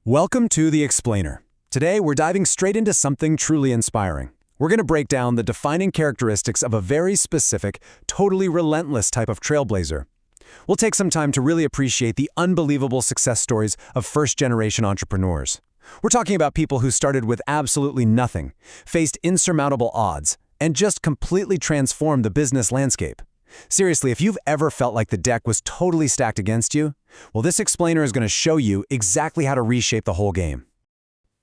Welcome to The Explainer. Today, we're diving straight into something truly inspiring. We're going to break down the defining characteristics of a very specific, totally relentless type of trailblazer. We'll take some time to really appreciate the unbelievable success stories of first-generation entrepreneurs. We're talking about people who started with absolutely nothing, faced insurmountable odds, and just completely transformed the business landscape. Seriously, if you've ever felt like the deck was totally stacked against you, well, this explainer is going to show you exactly how to reshape the whole game.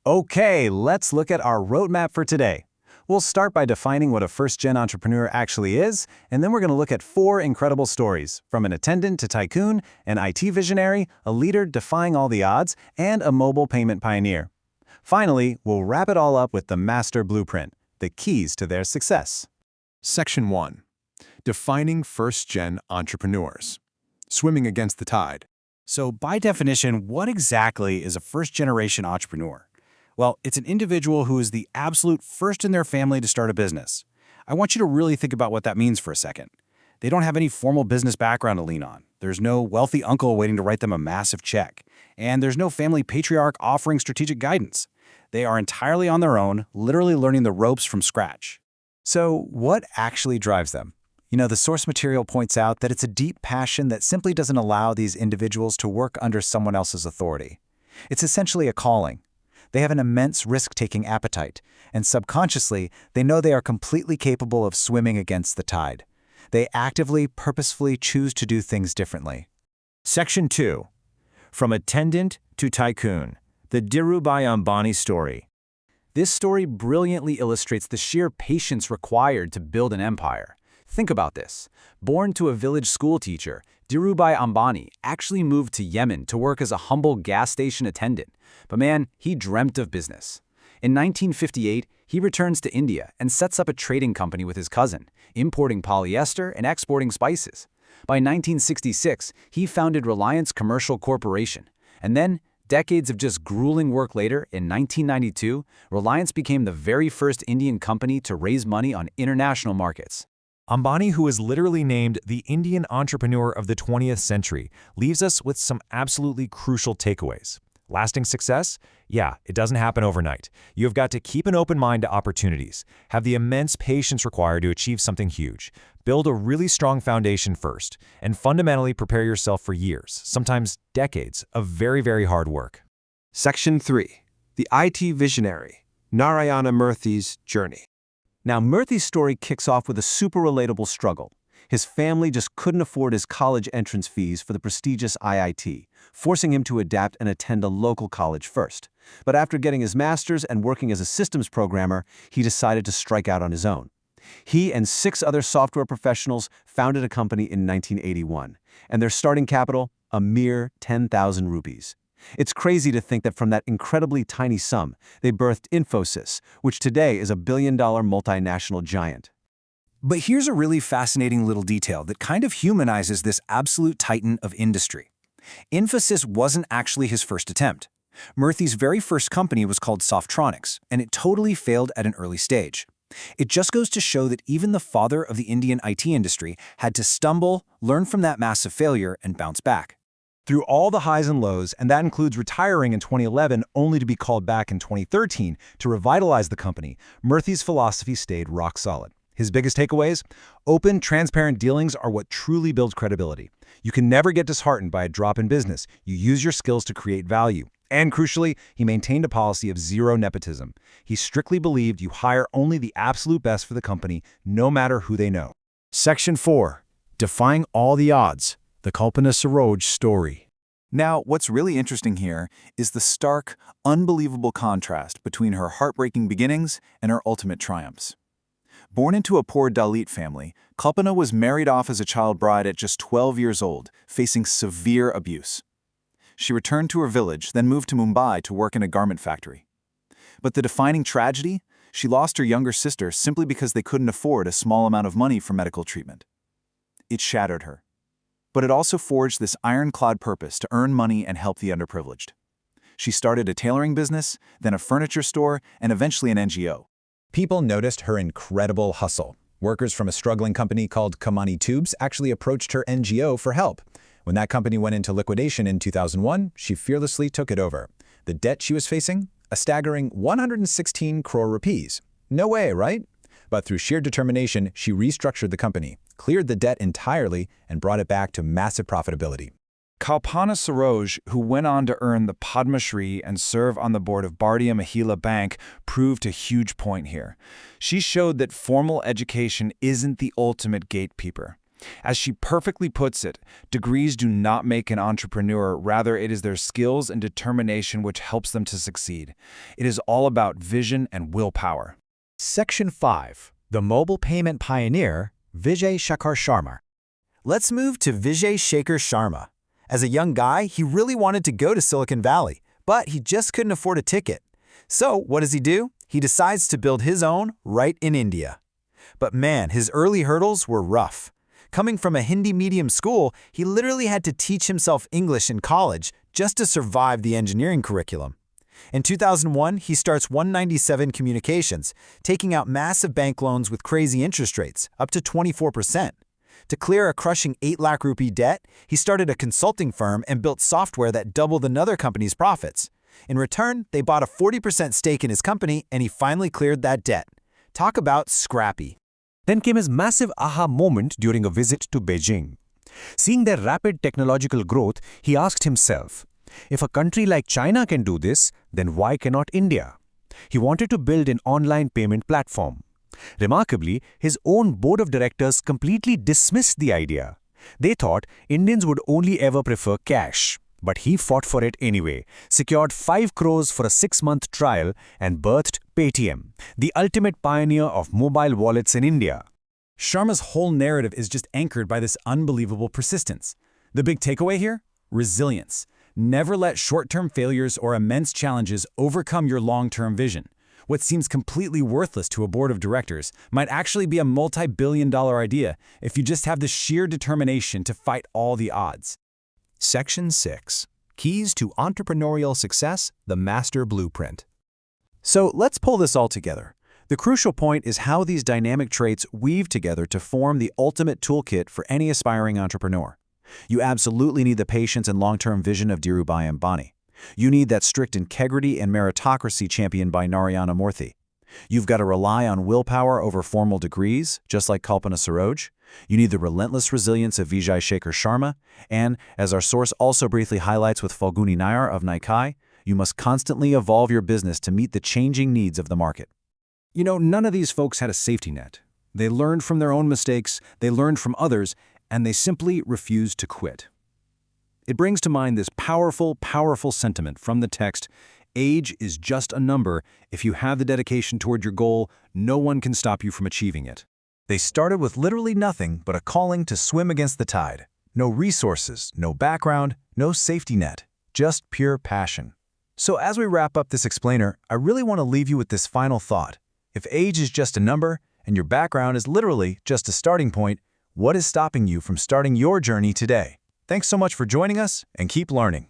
Okay, let's look at our roadmap for today. We'll start by defining what a first-gen entrepreneur actually is, and then we're going to look at 4 incredible stories, from an attendant to tycoon, an IT visionary, a leader defying all the odds, and a mobile payment pioneer. Finally, we'll wrap it all up with the master blueprint, the keys to their success. Section 1. Defining first-gen entrepreneurs. Swimming against the tide. So by definition, what exactly is a first-generation entrepreneur? Well, it's an individual who is the absolute first in their family to start a business. I want you to really think about what that means for a second. They don't have any formal business background to lean on. There's no wealthy uncle waiting to write them a massive check. And there's no family patriarch offering strategic guidance. They are entirely on their own, literally learning the ropes from scratch. So what actually drives them? The source material points out that it's a deep passion that simply doesn't allow these individuals to work under someone else's authority. It's essentially a calling. They have an immense risk-taking appetite, and subconsciously, they know they are completely capable of swimming against the tide. They actively, purposefully choose to do things differently. Section 2. From Attendant to Tycoon, the Dhirubhai Ambani story. This story brilliantly illustrates the sheer patience required to build an empire. Think about this. Born to a village schoolteacher, Dhirubhai Ambani actually moved to Yemen to work as a humble gas station attendant. But man, he dreamt of business. In 1958, he returns to India and sets up a trading company with his cousin, importing polyester and exporting spices. By 1966, he founded Reliance Commercial Corporation. And then, decades of just grueling work later, in 1992, Reliance became the very first Indian company to raise money on international markets. Ambani, who is literally named the Indian entrepreneur of the 20th century, leaves us with some absolutely crucial takeaways. Lasting success? Yeah, it doesn't happen overnight. You've got to keep an open mind to opportunities, have the immense patience required to achieve something huge, build a really strong foundation first, and fundamentally prepare yourself for years, sometimes decades, of very, very hard work. Section 3. The IT visionary. Narayana Murthy's journey. Now, Murthy's story kicks off with a super relatable struggle. His family just couldn't afford his college entrance fees for the prestigious IIT, forcing him to adapt and attend a local college first. But after getting his master's and working as a systems programmer, he decided to strike out on his own. He and 6 other software professionals founded a company in 1981, and their starting capital, a mere 10,000 rupees. It's crazy to think that from that incredibly tiny sum, they birthed Infosys, which today is a billion-dollar multinational giant. But here's a really fascinating little detail that kind of humanizes this absolute titan of industry. Infosys wasn't actually his first attempt. Murthy's very first company was called Softronics, and it totally failed at an early stage. It just goes to show that even the father of the Indian IT industry had to stumble, learn from that massive failure, and bounce back. Through all the highs and lows, and that includes retiring in 2011 only to be called back in 2013 to revitalize the company, Murthy's philosophy stayed rock solid. His biggest takeaways? Open, transparent dealings are what truly builds credibility. You can never get disheartened by a drop in business. You use your skills to create value. And crucially, he maintained a policy of zero nepotism. He strictly believed you hire only the absolute best for the company, no matter who they know. Section 4. Defying all the odds. The Kalpana Saroj story. Now, what's really interesting here is the stark, unbelievable contrast between her heartbreaking beginnings and her ultimate triumphs. Born into a poor Dalit family, Kalpana was married off as a child bride at just 12 years old, facing severe abuse. She returned to her village, then moved to Mumbai to work in a garment factory. But the defining tragedy? She lost her younger sister simply because they couldn't afford a small amount of money for medical treatment. It shattered her. But it also forged this ironclad purpose to earn money and help the underprivileged. She started a tailoring business, then a furniture store, and eventually an NGO. People noticed her incredible hustle. Workers from a struggling company called Kamani Tubes actually approached her NGO for help. When that company went into liquidation in 2001, she fearlessly took it over. The debt she was facing? A staggering 116 crore rupees. No way, right? But through sheer determination, she restructured the company, cleared the debt entirely, and brought it back to massive profitability. Kalpana Saroj, who went on to earn the Padma Shri and serve on the board of Bhartiya Mahila Bank, proved a huge point here. She showed that formal education isn't the ultimate gatekeeper. As she perfectly puts it, degrees do not make an entrepreneur, rather it is their skills and determination which helps them to succeed. It is all about vision and willpower. Section 5. The Mobile Payment Pioneer, Vijay Shekhar Sharma. Let's move to Vijay Shekhar Sharma. As a young guy, he really wanted to go to Silicon Valley, but he just couldn't afford a ticket. So what does he do? He decides to build his own right in India. But man, his early hurdles were rough. Coming from a Hindi medium school, he literally had to teach himself English in college just to survive the engineering curriculum. In 2001, he starts 197 Communications, taking out massive bank loans with crazy interest rates, up to 24%. To clear a crushing 8 lakh rupee debt, he started a consulting firm and built software that doubled another company's profits. In return, they bought a 40% stake in his company, and he finally cleared that debt. Talk about scrappy. Then came his massive aha moment during a visit to Beijing. Seeing their rapid technological growth, he asked himself, if a country like China can do this, then why cannot India? He wanted to build an online payment platform. Remarkably, his own board of directors completely dismissed the idea. They thought Indians would only ever prefer cash. But he fought for it anyway, secured 5 crores for a 6-month trial, and birthed Paytm, the ultimate pioneer of mobile wallets in India. Sharma's whole narrative is just anchored by this unbelievable persistence. The big takeaway here? Resilience. Never let short-term failures or immense challenges overcome your long-term vision. What seems completely worthless to a board of directors might actually be a multi-billion-dollar idea if you just have the sheer determination to fight all the odds. Section 6. Keys to Entrepreneurial Success, the Master Blueprint. So let's pull this all together. The crucial point is how these dynamic traits weave together to form the ultimate toolkit for any aspiring entrepreneur. You absolutely need the patience and long-term vision of Dhirubhai Ambani. You need that strict integrity and meritocracy championed by Narayana Murthy. You've got to rely on willpower over formal degrees, just like Kalpana Saroj. You need the relentless resilience of Vijay Shekhar Sharma, and, as our source also briefly highlights with Falguni Nayar of Naikai, you must constantly evolve your business to meet the changing needs of the market. You know, none of these folks had a safety net. They learned from their own mistakes, they learned from others, and they simply refused to quit. It brings to mind this powerful, powerful sentiment from the text, "Age is just a number. If you have the dedication toward your goal, no one can stop you from achieving it." They started with literally nothing but a calling to swim against the tide. No resources, no background, no safety net, just pure passion. So as we wrap up this explainer, I really want to leave you with this final thought. If age is just a number and your background is literally just a starting point, what is stopping you from starting your journey today? Thanks so much for joining us, and keep learning.